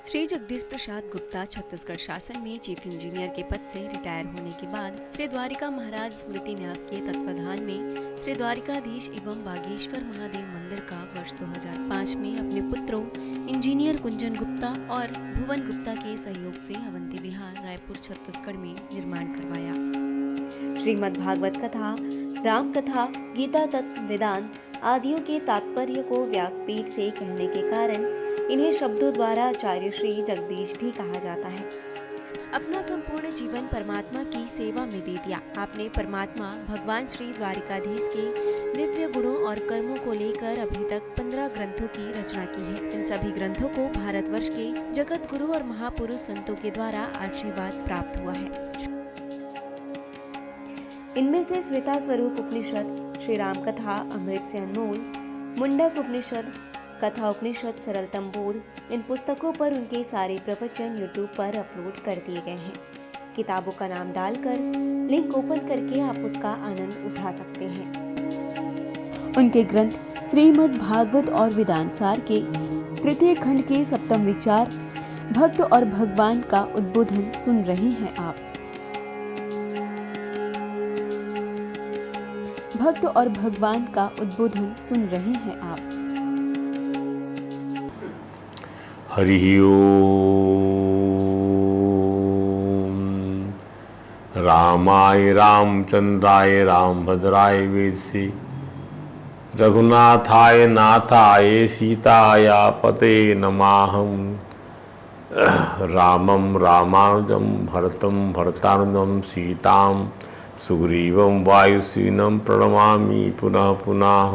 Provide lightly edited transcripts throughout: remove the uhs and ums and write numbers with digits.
श्री जगदीश प्रसाद गुप्ता छत्तीसगढ़ शासन में chief engineer के पद से रिटायर होने के बाद श्री द्वारिका महाराज स्मृति न्यास के तत्वाधान में श्री द्वारिकाधीश एवं बागेश्वर महादेव मंदिर का वर्ष 2005 में अपने पुत्रों इंजीनियर कुंजन गुप्ता और भुवन गुप्ता के सहयोग से अवंती विहार रायपुर छत्तीसगढ़ में निर्माण करवाया। श्रीमद् भागवत कथा, राम कथा, गीता तत्व, वेदांत आदियों के तात्पर्य को व्यासपीठ से कहने के कारण इन्हें शब्दों द्वारा आचार्य श्री जगदीश भी कहा जाता है। अपना संपूर्ण जीवन परमात्मा की सेवा में दे दिया। आपने परमात्मा भगवान श्री द्वारिकाधीश के दिव्य गुणों और कर्मों को लेकर अभी तक 15 ग्रंथों की रचना की है। इन सभी ग्रंथों को भारतवर्ष के जगत गुरु और महापुरुष संतों के द्वारा आशीर्वाद प्राप्त हुआ है। इनमें से श्वेता स्वरूप उपनिषद, श्री राम कथा अमृत से अनमोल, मुंडक उपनिषद, कथा उपनिषद, सरलतम बोध, इन पुस्तकों पर उनके सारे प्रवचन यूट्यूब पर अपलोड कर दिए गए हैं। किताबों का नाम डालकर लिंक ओपन करके आप उसका आनंद उठा सकते हैं। उनके ग्रंथ श्रीमद् भागवत और वेदांत सार के तृतीय खंड के सप्तम विचार, भक्त और भगवान का उद्बोधन सुन रहे हैं आप। भक्त और भगवान का उद्बोधन सुन रहे हैं आप। हरि ओम। रामाय रामचंद्राय रामभद्राय वेदसे, रघुनाथाय नाथाय सीताया पते नमाहम्। रामं रामानुजं भरतं भरतानुजं सीतां सुग्रीवं वायुसेनं प्रणमामि पुनः पुनः।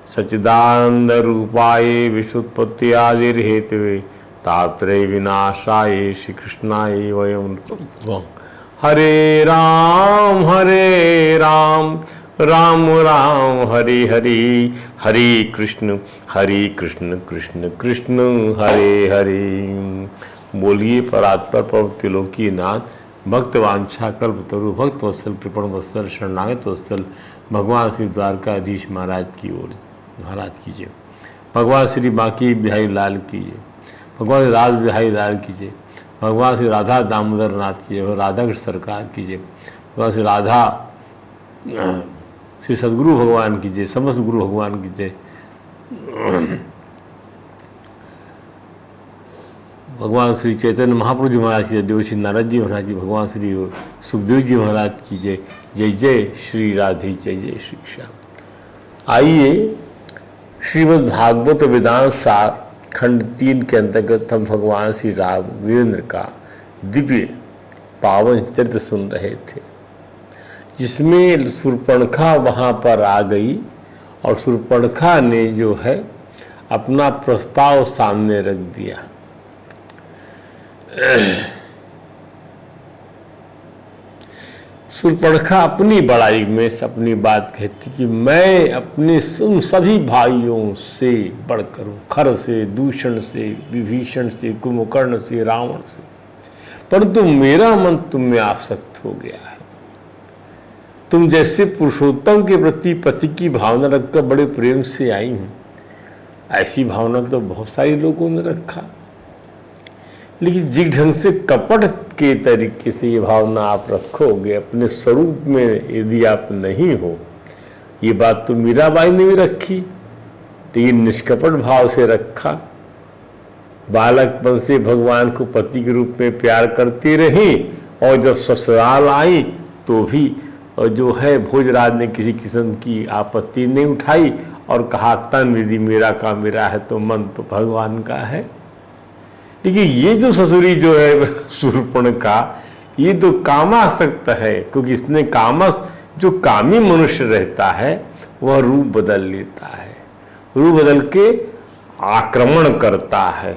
सच्चिदानंद रूपाय विश्वोत्पत्त्यादिहेतवे तापत्रय विनाशाय श्री कृष्णाय वयं नमः। हरे राम राम राम हरे हरे, हरे कृष्ण कृष्ण कृष्ण हरे हरे। बोलिए परात्पर पवत्तिलोकी नाथ भक्त वांछा कल्पतरु भक्त वत्सल कृपण वत्सल शरणागत वत्सल भगवान श्री द्वारकाधीश महाराज की ओर महाराज कीजिए। भगवान श्री बांकी बिहारी लाल कीजिए। भगवान श्री राज बिहारी लाल कीजिए। भगवान श्री राधा दामोदर नाथ कीजिए और राधा कृष्ण सरकार कीजिए। भगवान श्री राधा श्री सदगुरु भगवान कीजिए, समस्त गुरु भगवान कीजिए। भगवान श्री चैतन्य महाप्रभु जी महाराज कीजिए, देवर्षि नारद जी महाराज जी, भगवान श्री सुखदेव जी महाराज कीजिए। जय जय श्री राधे, जय जय श्री श्याम। आइए श्रीमद् भागवत वेदांत सार खंड 3 के अंतर्गत हम भगवान श्री राम वीरेंद्र का दिव्य पावन चरित्र सुन रहे थे, जिसमें शूर्पणखा वहाँ पर आ गई और शूर्पणखा ने जो है अपना प्रस्ताव सामने रख दिया। शूर्पणखा अपनी बड़ाई में अपनी बात कहती कि मैं अपने उन सभी भाइयों से बढ़कर हूँ, खर से, दूषण से, विभीषण से, कुंभकर्ण से, रावण से, परंतु मेरा मन तुम में आसक्त हो गया है। तुम जैसे पुरुषोत्तम के प्रति पति की भावना रखकर बड़े प्रेम से आई हूँ, ऐसी भावना तो बहुत सारे लोगों ने रखा, लेकिन जिस ढंग से कपट के तरीके से ये भावना आप रखोगे अपने स्वरूप में, यदि आप नहीं हो, ये बात तो मीराबाई ने भी रखी, लेकिन निष्कपट भाव से रखा। बालकपन से भगवान को पति के रूप में प्यार करती रही और जब ससुराल आई तो भी और जो है भोजराज ने किसी किस्म की आपत्ति नहीं उठाई और कहा तन विधि मेरा का मेरा है तो मन तो भगवान का है। लेकिन ये जो ससुरी जो है शूर्पणखा, ये तो कामासक्त है, क्योंकि इसने जो कामी मनुष्य रहता है वह रूप बदल लेता है, रूप बदल के आक्रमण करता है,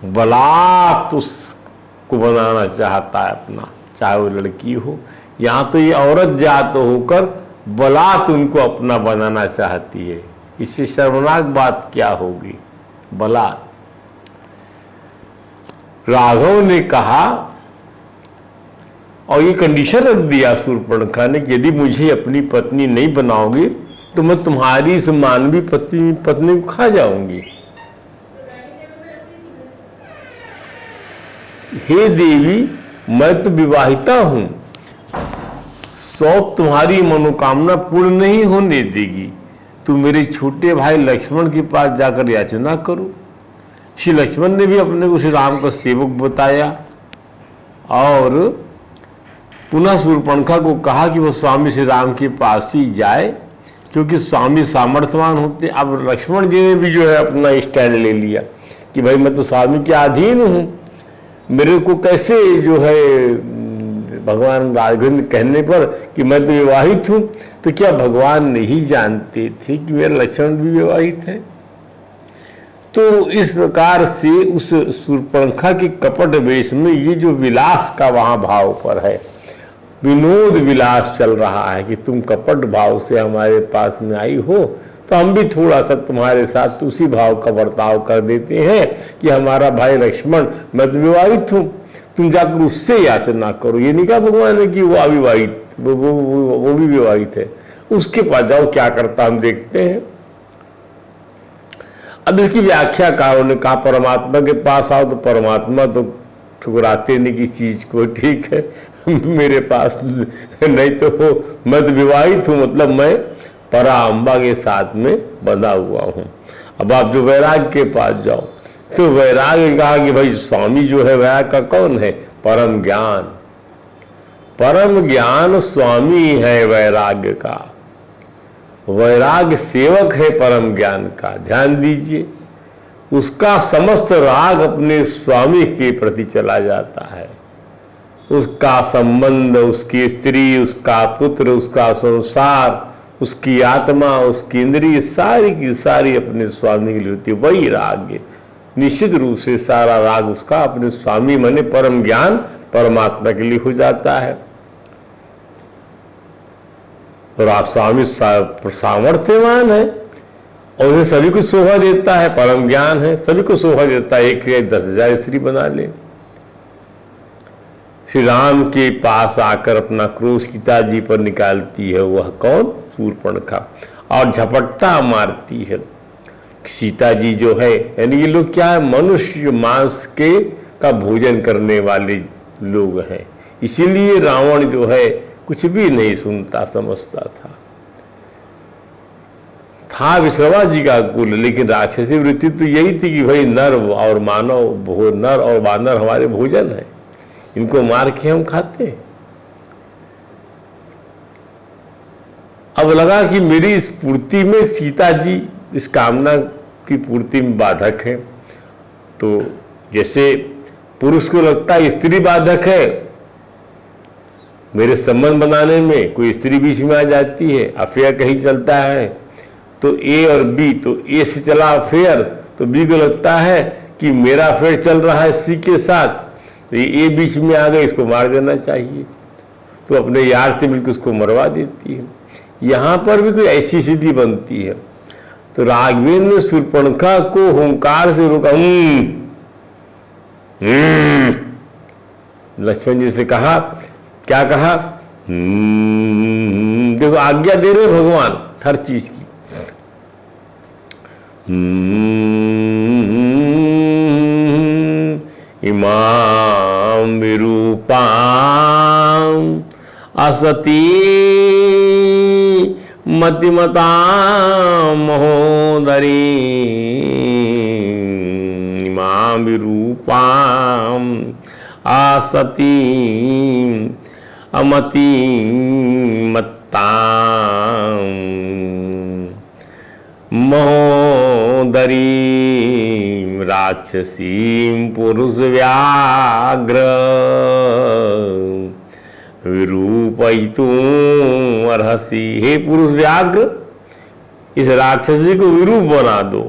बलात् उसको बनाना चाहता है अपना, चाहे वो लड़की हो। यहाँ तो ये औरत जात होकर बलात् उनको अपना बनाना चाहती है। इससे शर्मनाक बात क्या होगी, बलात्। राघव ने कहा और ये कंडीशन रख दिया शूर्पणखा ने कि यदि मुझे अपनी पत्नी नहीं बनाओगे तो मैं तुम्हारी इस मानवी पत्नी को खा जाऊंगी। हे देवी, मैं तो विवाहिता हूं, शौक तुम्हारी मनोकामना पूर्ण नहीं होने देगी। तू मेरे छोटे भाई लक्ष्मण के पास जाकर याचना करो। श्री लक्ष्मण ने भी अपने को श्री राम का सेवक बताया और पुनः शूर्पणखा को कहा कि वह स्वामी श्री राम के पास ही जाए, क्योंकि स्वामी सामर्थ्यवान होते। अब लक्ष्मण जी ने भी जो है अपना स्टैंड ले लिया कि भाई मैं तो स्वामी के अधीन हूँ, मेरे को कैसे जो है भगवान राघवेंद्र कहने पर कि मैं तो विवाहित हूँ, तो क्या भगवान नहीं जानते थे कि मेरा लक्ष्मण भी विवाहित है? तो इस प्रकार से उस शूर्पणखा के कपट वेश में ये जो विलास का वहाँ भाव पर है, विनोद विलास चल रहा है कि तुम कपट भाव से हमारे पास में आई हो, तो हम भी थोड़ा सा तुम्हारे साथ उसी भाव का बर्ताव कर देते हैं कि हमारा भाई लक्ष्मण, मैं तो विवाहित हूँ, तुम जाकर उससे याचना करो। ये नहीं कहा भगवान ने कि वो अविवाहित, वो भी विवाहित है, उसके पास जाओ, क्या करता हम देखते हैं। अब इसकी व्याख्या कारों ने कहा परमात्मा के पास आओ, तो परमात्मा तो ठुकराते नहीं किसी चीज को, ठीक है मेरे पास नहीं तो मैं तो विवाहित हूँ, मतलब मैं पराम्बा के साथ में बंधा हुआ हूँ। अब आप जो वैराग के पास जाओ, तो वैराग ने कहा कि भाई स्वामी जो है वैराग का कौन है? परम ज्ञान। परम ज्ञान स्वामी है वैराग्य का, वैराग सेवक है परम ज्ञान का। ध्यान दीजिए, उसका समस्त राग अपने स्वामी के प्रति चला जाता है। उसका संबंध, उसकी स्त्री, उसका पुत्र, उसका संसार, उसकी आत्मा, उसकी इंद्रिय, सारी की सारी अपने स्वामी के लिए होती है। वही राग है, निश्चित रूप से सारा राग उसका अपने स्वामी माने परम ज्ञान परमात्मा के लिए हो जाता है। और आप स्वामी सामर्थ्यवान है और उन्हें सभी को शोभा देता है, परम ज्ञान है, सभी को शोभा देता है। एक 10,000 स्त्री बना ले। श्री राम के पास आकर अपना क्रोध सीता जी पर निकालती है, वह कौन? शूर्पणखा, और झपट्टा मारती है। सीता जी जो है, यानी ये लोग क्या है, मनुष्य मांस के का भोजन करने वाले लोग हैं, इसीलिए रावण जो है कुछ भी नहीं सुनता समझता था विश्रवा जी का कुल, लेकिन राक्षसी वृत्ति तो यही थी कि भाई नर और मानव, नर और वानर हमारे भोजन है, इनको मार के हम खाते हैं। अब लगा कि मेरी इस पूर्ति में सीता जी इस कामना की पूर्ति में बाधक है। तो जैसे पुरुष को लगता है स्त्री बाधक है, मेरे संबंध बनाने में कोई स्त्री बीच में आ जाती है, अफेयर कहीं चलता है तो ए और बी, तो ए से चला अफेयर तो बी को लगता है कि मेरा अफेयर चल रहा है सी के साथ, तो ये ए बीच में आ गए, इसको मार देना चाहिए, तो अपने यार से मिलकर उसको मरवा देती है। यहाँ पर भी कोई ऐसी स्थिति बनती है। तो राघवेंद्र ने शूर्पणखा को हुंकार से रोका। लक्ष्मण जी से कहा, क्या कहा? देखो आज्ञा दे रहे भगवान हर चीज की। इमाम विरूपां असती मतिमता महोदरी, इमाम विरूपां आसती अमति मत्ता महोदरी राक्षसी पुरुष व्याघ्र विरूपयितुं अर्हसि। हे पुरुष व्याघ्र, इस राक्षसी को विरूप बना दो,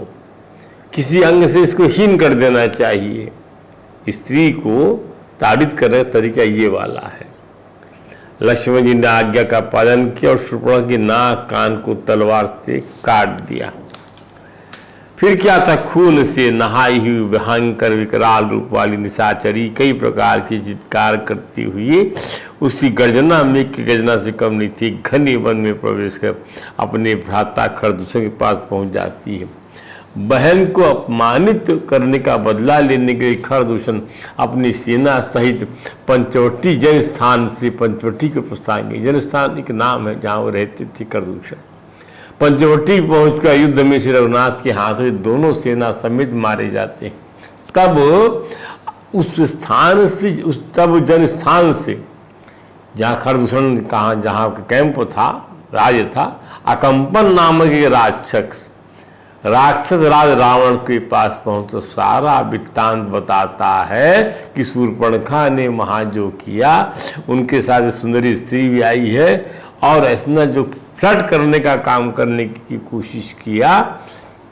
किसी अंग से इसको हीन कर देना चाहिए। स्त्री को ताड़ित करने का तरीका ये वाला है। लक्ष्मण जी ने आज्ञा का पालन किया और शूर्पणखा की नाक कान को तलवार से काट दिया। फिर क्या था, खून से नहाई हुई भयंकर विकराल रूप वाली निशाचरी कई प्रकार की चित्कार करती हुई उसी गर्जना मेघ की गर्जना से कम नहीं थी, घने वन में प्रवेश कर अपने भ्राता खरदूषण के पास पहुंच जाती है। बहन को अपमानित करने का बदला लेने के लिए खरदूषण अपनी सेना सहित पंचवटी जनस्थान से पंचवटी को प्रस्थान गए। जनस्थान एक नाम है जहाँ वो रहते थे खरदूषण। पंचवटी पहुंचकर युद्ध में श्री रघुनाथ के हाथों दोनों सेना समेत मारे जाते हैं। तब उस स्थान से तब जनस्थान से जहाँ खरदूषण कहाँ जहाँ कैंप था, राज्य था, अकंपन नामक एक राक्षस राज रावण के पास पहुंच तो सारा वृत्तांत बताता है कि शूर्पणखा ने वहाँ जो किया, उनके साथ सुंदरी स्त्री भी आई है और ऐसा जो फ्लर्ट करने का काम करने की कोशिश किया,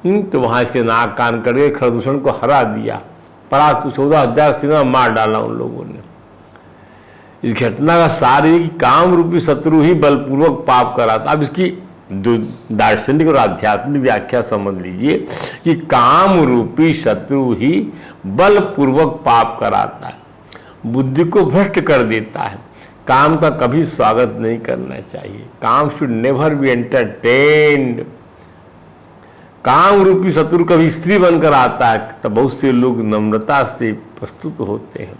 तो वहाँ इसके नाक कान कट गए, खरदूषण को हरा दिया, परास्त 14,000 सेना मार डाला उन लोगों ने। इस घटना का सार ये कि काम रूपी शत्रु ही बलपूर्वक पाप कराता। अब इसकी जो दार्शनिक और आध्यात्मिक व्याख्या समझ लीजिए कि काम रूपी शत्रु ही बलपूर्वक पाप कराता है, बुद्धि को भ्रष्ट कर देता है। काम का कभी स्वागत नहीं करना चाहिए। काम शुड नेवर बी एंटरटेन्ड। काम रूपी शत्रु कभी स्त्री बनकर आता है तब बहुत से लोग नम्रता से प्रस्तुत होते हैं।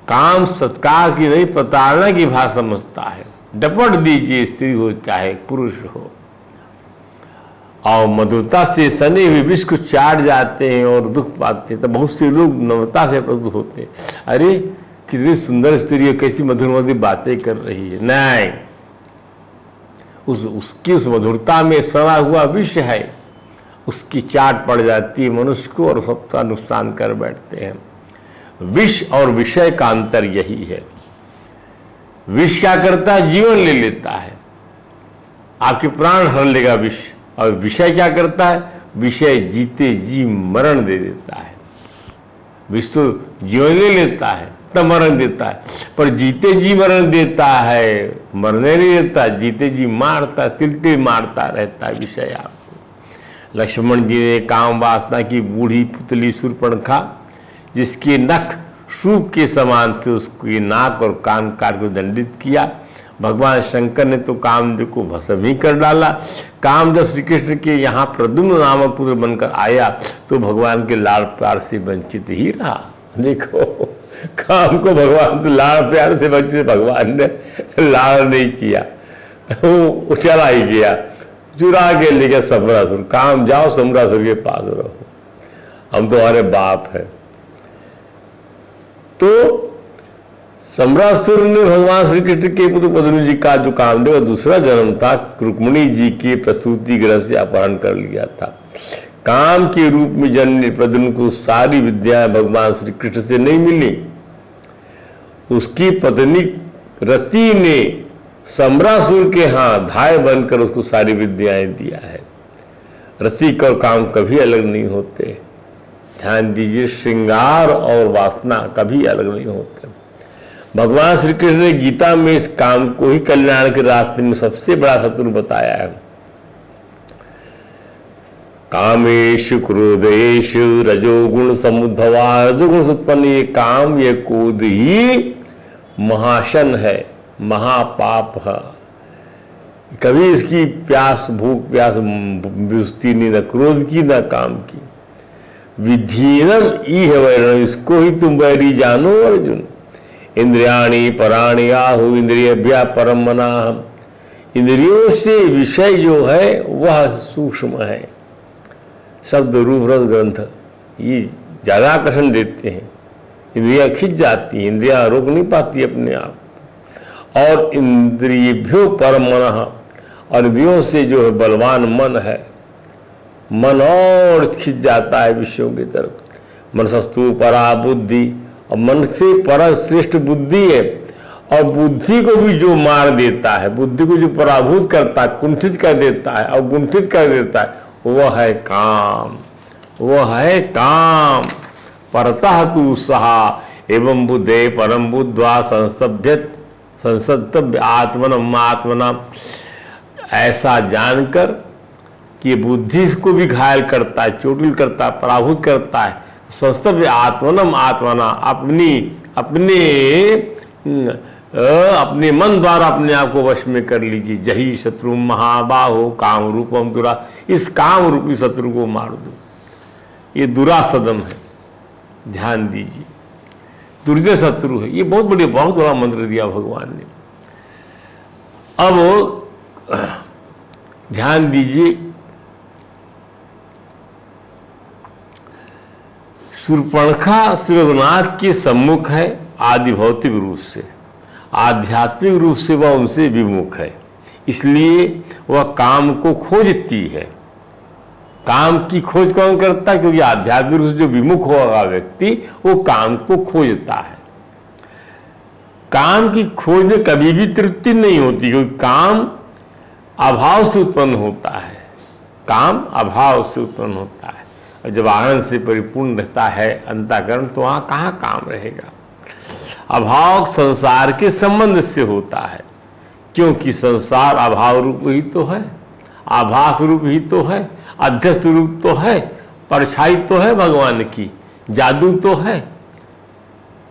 काम सत्कार की नहीं प्रताड़ना की भाषा समझता है। डपट दीजिए, स्त्री हो चाहे पुरुष हो, और मधुरता से सने हुए विष को चाट जाते हैं और दुख पाते हैं। तब बहुत से लोग नम्रता से प्रस्तुत होते हैं। अरे कितनी सुंदर स्त्री है, कैसी मधुर मधुर बातें कर रही है। नहीं, उसकी उस मधुरता में सना हुआ विष है, उसकी चाट पड़ जाती है मनुष्य को और सबका नुकसान कर बैठते हैं। विष और विषय का अंतर यही है। विष क्या करता है? जीवन ले लेता है, आपके प्राण हर लेगा विष। और विषय क्या करता है? विषय जीते जी मरण दे देता है। विष तो जीवन ले लेता है तब मरण देता है, पर जीते जी मरण देता है, मरने नहीं देता, जीते जी मारता, तिलटे मारता रहता है विषय आपको। लक्ष्मण जी ने काम वासना की बूढ़ी पुतली शूर्पणखा, जिसके नख सूप के समान थे, उसकी नाक और कान काट को दंडित किया। भगवान शंकर ने तो कामदेव को भस्म ही कर डाला। काम जब श्री कृष्ण के यहाँ प्रद्युम्न नामक पुत्र बनकर आया तो भगवान के लाड़ प्यार से वंचित ही रहा। देखो, काम को भगवान से लाड़ प्यार से वंचित भगवान ने लाड़ नहीं किया, वो चला ही गया, चुरा के ले गया सम्रासुर। काम जाओ सम्रासुर के पास रहो, हम तुम्हारे बाप है। तो सम्रासुर ने भगवान श्री कृष्ण के पुत्र पद्मनु जी का जो कामदेव दूसरा जन्म था, रुक्मिणी जी के प्रस्तुति ग्रह से अपहरण कर लिया था। काम के रूप में जन्मे पद्मनु को सारी विद्याएं भगवान श्री कृष्ण से नहीं मिली। उसकी पत्नी रति ने सम्रासुर के हाथ धाय बनकर उसको सारी विद्याएं दिया है। रति और काम कभी अलग नहीं होते। ध्यान दीजिए, श्रृंगार और वासना कभी अलग नहीं होते। भगवान श्री कृष्ण ने गीता में इस काम को ही कल्याण के रास्ते में सबसे बड़ा शत्रु बताया है। कामेषु क्रोधेषु रजोगुण समुद्भवा, रजोगुण से उत्पन्न ये काम, ये क्रोध ही महाशन है, महापाप है। कभी इसकी प्यास, भूख प्यास बुझती नहीं, न क्रोध की न काम की। विधीनम इह वैरणम, इसको ही तुम वैरी जानो अर्जुन। इंद्रियाणि पराणि आहु इंद्रियभ्या परम मनाहम। इंद्रियों से विषय जो है वह सूक्ष्म है। शब्द रूप रस ग्रंथ ये ज़्यादा आकर्षण देते हैं, इंद्रियां खिंच जाती हैं, इंद्रियां रोक नहीं पाती अपने आप। और इंद्रियभ्यो परम मनः, और इंद्रियों से जो है बलवान मन है, मन और खिंच जाता है विषयों की तरफ। मनसस्तु परा बुद्धि, और मन से पर श्रेष्ठ बुद्धि है। और बुद्धि को भी जो मार देता है, बुद्धि को जो पराभूत करता है, कुंठित कर देता है, अवगुंठित कर देता है, वह है काम, वह है काम। परतः तु सहा एवं बुद्धे परम बुद्ध्वा संसद्य आत्मनम आत्मना। ऐसा जानकर कि बुद्धि को भी घायल करता है, चोटिल करता है, पराभूत करता है। संस्तभ्य आत्मनम आत्मना, अपने मन द्वारा अपने आप को वश में कर लीजिए। जही शत्रु महाबाहो काम रूपम दुरा, इस काम रूपी शत्रु को मार दो। ये दुरासदम है, ध्यान दीजिए। दुर्जय शत्रु है, ये बहुत बड़ा मंत्र दिया भगवान ने। अब ध्यान दीजिए, शूर्पणखा श्री रघुनाथ के सम्मुख है आदि भौतिक रूप से, आध्यात्मिक रूप से वह उनसे विमुख है, इसलिए वह काम को खोजती है। काम की खोज कौन करता है? क्योंकि आध्यात्मिक रूप से जो विमुख होगा व्यक्ति वो काम को खोजता है। काम की खोज में कभी भी तृप्ति नहीं होती, क्योंकि काम अभाव से उत्पन्न होता है, काम अभाव से उत्पन्न होता है। और जब आनंद से परिपूर्ण रहता है अंतःकरण, तो वहाँ कहाँ काम रहेगा। अभाव संसार के संबंध से होता है, क्योंकि संसार अभाव रूप ही तो है, आभास रूप ही तो है, अध्यस्त रूप तो है, परछाई तो है भगवान की, जादू तो है,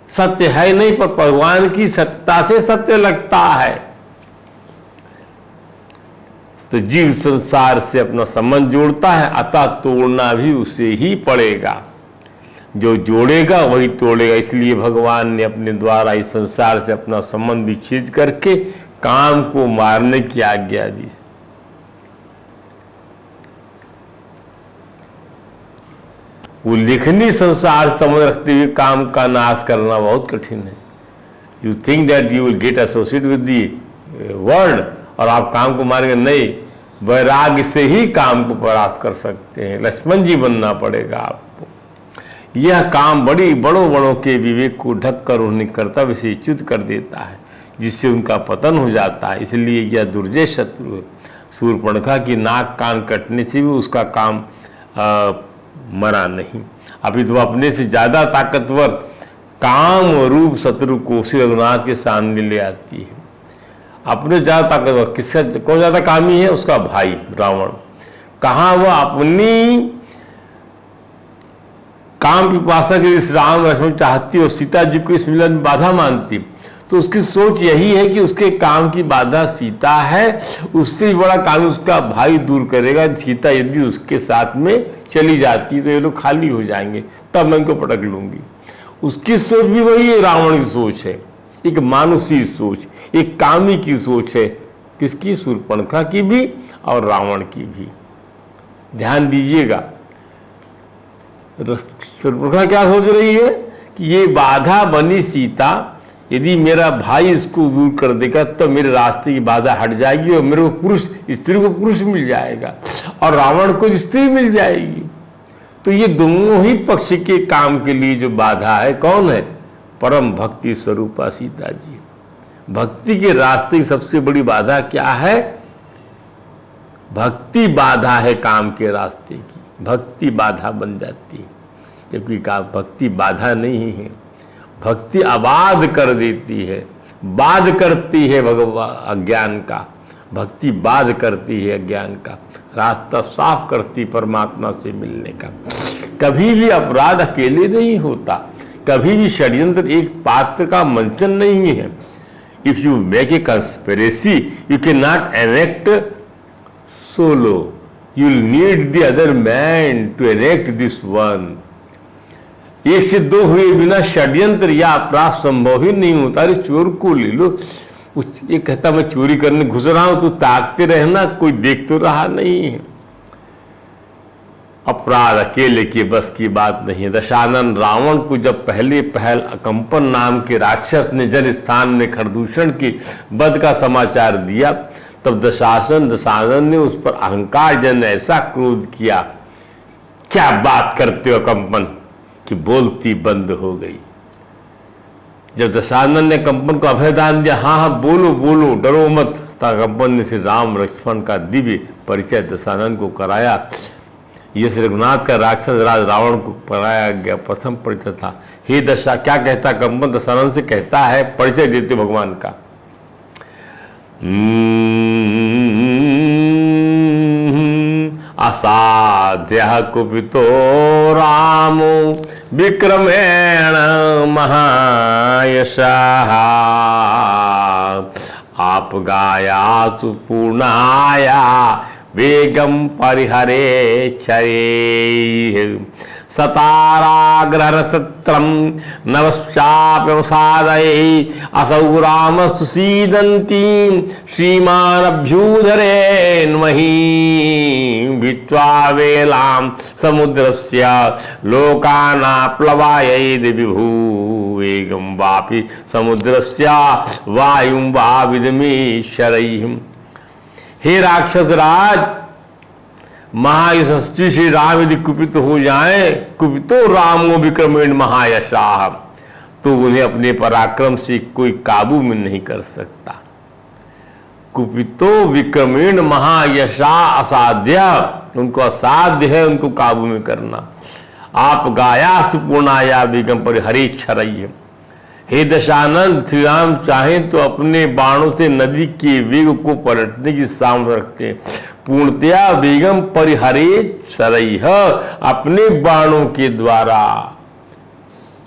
सत्य है नहीं, पर भगवान की सत्यता से सत्य लगता है। तो जीव संसार से अपना संबंध जोड़ता है, अतः तोड़ना भी उसे ही पड़ेगा। जो जोड़ेगा वही तोड़ेगा। इसलिए भगवान ने अपने द्वारा इस संसार से अपना संबंध विच्छेद करके काम को मारने की आज्ञा दी। वो लेखनी संसार से संबंध रखते हुए काम का नाश करना बहुत कठिन है। You think that you will get associate with the world, और आप काम को मारेंगे नहीं। वैराग्य से ही काम को परास्त कर सकते हैं। लक्ष्मण जी बनना पड़ेगा आपको। यह काम बड़ों के विवेक को ढक कर उन्हें कर्तव्य से च्युत कर देता है, जिससे उनका पतन हो जाता है। इसलिए यह दुर्जय शत्रु है। शूर्पणखा की नाक कान कटने से भी उसका काम मरा नहीं। अभी तो अपने से ज्यादा ताकतवर काम रूप शत्रु को श्री रघुनाथ के सामने ले आती है। अपने ज्यादा ताकतवर किसका, कौन ज्यादा कामी है? उसका भाई रावण। कहाँ वह अपनी काम पिपासा के इस राम लक्ष्मण चाहती और सीता जी को इस मिलन में बाधा मानती, तो उसकी सोच यही है कि उसके काम की बाधा सीता है, उससे बड़ा काम उसका भाई दूर करेगा। सीता यदि उसके साथ में चली जाती तो ये लोग खाली हो जाएंगे, तब मैं इनको पटक लूंगी। उसकी सोच भी वही है, रावण की सोच है, एक मानुषी सोच, एक कामी की सोच है। किसकी? शूर्पणखा की भी और रावण की भी। ध्यान दीजिएगा, शूर्पणखा क्या सोच रही है कि ये बाधा बनी सीता, यदि मेरा भाई इसको दूर कर देगा तो मेरे रास्ते की बाधा हट जाएगी और मेरे को पुरुष, स्त्री को पुरुष मिल जाएगा और रावण को स्त्री मिल जाएगी। तो ये दोनों ही पक्ष के काम के लिए जो बाधा है, कौन है? परम भक्ति स्वरूपा सीता जी। भक्ति के रास्ते की सबसे बड़ी बाधा क्या है? भक्ति बाधा है काम के रास्ते की, भक्ति बाधा बन जाती है। जबकि भक्ति बाधा नहीं है, भक्ति आबाद कर देती है, बाध करती है अज्ञान का। भक्ति बाध करती है अज्ञान का, रास्ता साफ करती परमात्मा से मिलने का। कभी भी अपराध अकेले नहीं होता, कभी भी षड्यंत्र एक पात्र का मंचन नहीं है। If you make a conspiracy you can not enact solo, you will need the other man to enact this one. एक से दो हुए बिना षड्यंत्र या अपराध संभव ही नहीं होता। अरे चोर को ले लो, ये कहता मैं चोरी करने घुस रहा हूं, तो ताकते रहना, कोई देख तो रहा नहीं है। अपराध अकेले के बस की बात नहीं है। दशानन रावण को जब पहले पहल अकंपन नाम के राक्षस ने जन स्थान में खरदूषण के वध का समाचार दिया, तब दशानन ने उस पर अहंकार जन ऐसा क्रोध किया, क्या बात करते हो कंपन, कि बोलती बंद हो गई। जब दशानन ने कंपन को अभयदान दिया, हाँ हाँ बोलो बोलो, डरो मत, तब कंपन ने श्री राम लक्ष्मण का दिव्य परिचय दशानन को कराया। यह श्री रघुनाथ का राक्षस राज रावण को कराया गया प्रथम परिचय था। हे दशा, क्या कहता कंपन दशानन से? कहता है, परिचय देते भगवान का। असाध्य कुपितो रामो विक्रमेण महायशः, आप गाया तु पूर्णाया वेगम परिहरे चरे। सताराग्रहसत्रम नवश्चाप्यवसादये असौ रामस्तु सीदन्ति श्रीमानभ्यूधरेन्मही भित्वा वेलां समुद्रस्य लोकानाप्लवायैद विभुवेगं वापि समुद्रस्य वायुं वा विदमेश्वरैः। हे राक्षस राज, महायशस्वी श्री राम यदि कुपित हो जाए, कुपितो रामो विक्रमेण महायशाह, तो उन्हें अपने पराक्रम से कोई काबू में नहीं कर सकता। कुपितो विक्रमेण महायशा असाध्य, उनको असाध्य है उनको काबू में करना। आप गायास्तु पूर्णाया वेगम परिहरेक्षरैः। हे दशानंद, श्री राम चाहें तो अपने बाणों से नदी के वेग को पलटने की सामर्थ्य रखते हैं। पूर्णतया वेगम परिहरेक्षरैः, अपने बाणों के द्वारा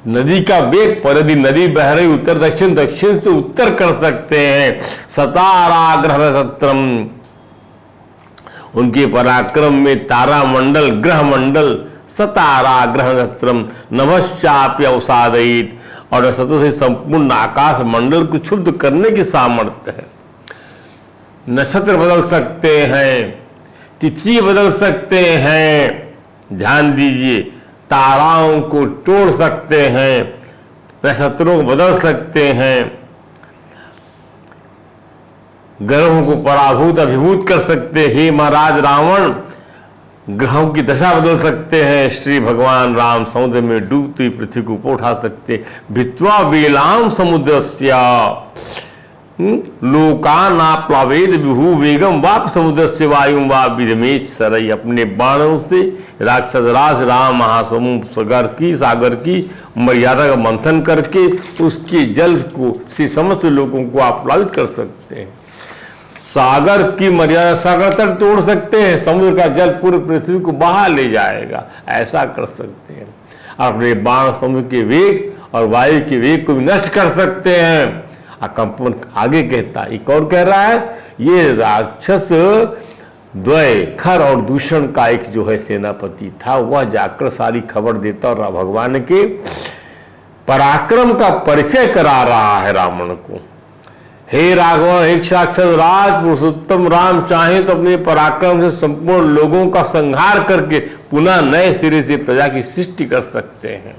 नदी का वेग पर, यदि नदी बह रही उत्तर दक्षिण, दक्षिण से उत्तर कर सकते हैं। सताराग्रह सत्रम, उनके पराक्रम में तारा मंडल, ग्रह मंडल, सताराग्रह सत्रम नभश्चाप्य अवसादयित, और सतों से संपूर्ण आकाश मंडल को क्षुब्ध करने की सामर्थ्य है। नक्षत्र बदल सकते हैं, तिथि बदल सकते हैं, ध्यान दीजिए, ताराओं को तोड़ सकते हैं, नक्षत्रों को बदल सकते हैं, ग्रहों को पराभूत अभिभूत कर सकते हैं। हे महाराज रावण, ग्रहों की दशा बदल सकते हैं। श्री भगवान राम समुद्र में डूबती हुई पृथ्वी को ऊपर उठा सकते। भित्वा वेलाम समुद्रस्य लोकानाप्लावेद विभु वेगम वाप समुद्रस्य वायुं वा विदमेश्वरैः। अपने बाणों से राक्षस राज राम महासमुद्र सागर की मर्यादा का मंथन करके उसके जल को से समस्त लोगों को आप्लावित कर सकते हैं। सागर की मर्यादा, सागर तक तोड़ सकते हैं, समुद्र का जल पूरी पृथ्वी को बहा ले जाएगा, ऐसा कर सकते हैं। अपने बाण समुद्र के वेग और वायु के वेग को भी नष्ट कर सकते हैं। कंपन आगे कहता, एक और कह रहा है, ये राक्षस द्वय खर और दूषण का एक जो है सेनापति था, वह जाकर सारी खबर देता और भगवान के पराक्रम का परिचय करा रहा है रावण को। हे राघव, एक साक्षात राज पुरुषोत्तम राम चाहे तो अपने पराक्रम से संपूर्ण लोगों का संहार करके पुनः नए सिरे से प्रजा की सृष्टि कर सकते हैं।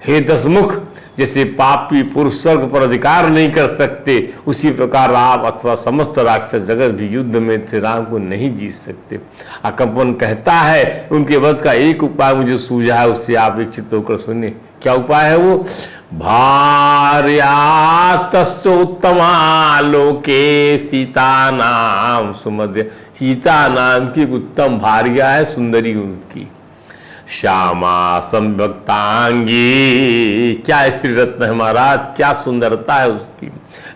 हे दशमुख, जैसे पापी पुरुष स्वर्ग पर अधिकार नहीं कर सकते, उसी प्रकार आप अथवा समस्त राक्षस जगत भी युद्ध में श्री राम को नहीं जीत सकते। कंपन कहता है, उनके वध का एक उपाय मुझे सूझा है, उससे आप इच्छित होकर सुनिए। क्या उपाय है वो? भार्या तस्य उत्तमा लोके सीता नाम सुमध्य। सीता नाम की उत्तम भार्या है, सुंदरी उनकी। श्यामा संभक्तांगी, क्या स्त्री रत्न है महाराज, क्या सुंदरता है उसकी।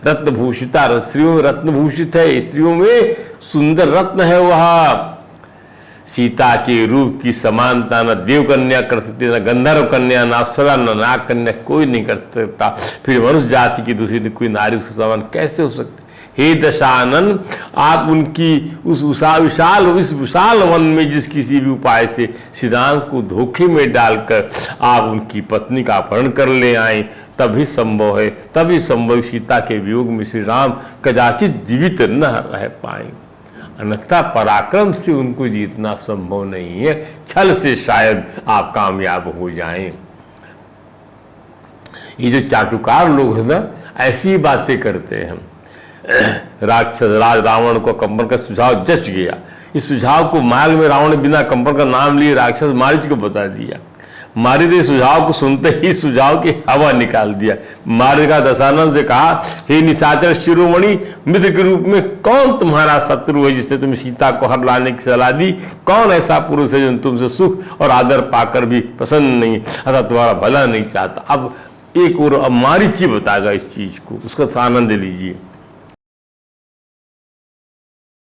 रत्नभूषिता, स्त्रियों में रत्नभूषित है, स्त्रियों में सुंदर रत्न है वह। सीता के रूप की समानता न देव कन्या कर सकती, न गंधर्व कन्या, न अप्सरा, न नाग कन्या, कोई नहीं कर सकता। फिर मनुष्य जाति की दूसरी कोई नारी उसके समान कैसे हो सकती। हे दशानन, आप उनकी उस विशाल वन में जिस किसी भी उपाय से श्री राम को धोखे में डालकर आप उनकी पत्नी का अपहरण कर ले आए, तभी संभव है, तभी संभव सीता के वियोग में श्री राम कदाचित जीवित न रह पाए। अन्यथा पराक्रम से उनको जीतना संभव नहीं है, छल से शायद आप कामयाब हो जाएं। ये जो चाटुकार लोग हैं ना, ऐसी बातें करते हैं। राक्षस राज रावण को कंपन का सुझाव जच गया। इस सुझाव को मार्ग में रावण ने बिना कंपन का नाम लिए राक्षस मारीच को बता दिया। मारी ने सुझाव को सुनते ही सुझाव की हवा निकाल दिया। मारी का दशानन से कहा, हे निशाचर शिरोमणि, मित्र के रूप में कौन तुम्हारा शत्रु है जिसने तुम सीता को हर लाने की सलाह दी? कौन ऐसा पुरुष है जो तुमसे सुख और आदर पाकर भी पसंद नहीं, अतः तुम्हारा भला नहीं चाहता? अब एक और मारीच बताएगा इस चीज को, उसका आनंद लीजिए।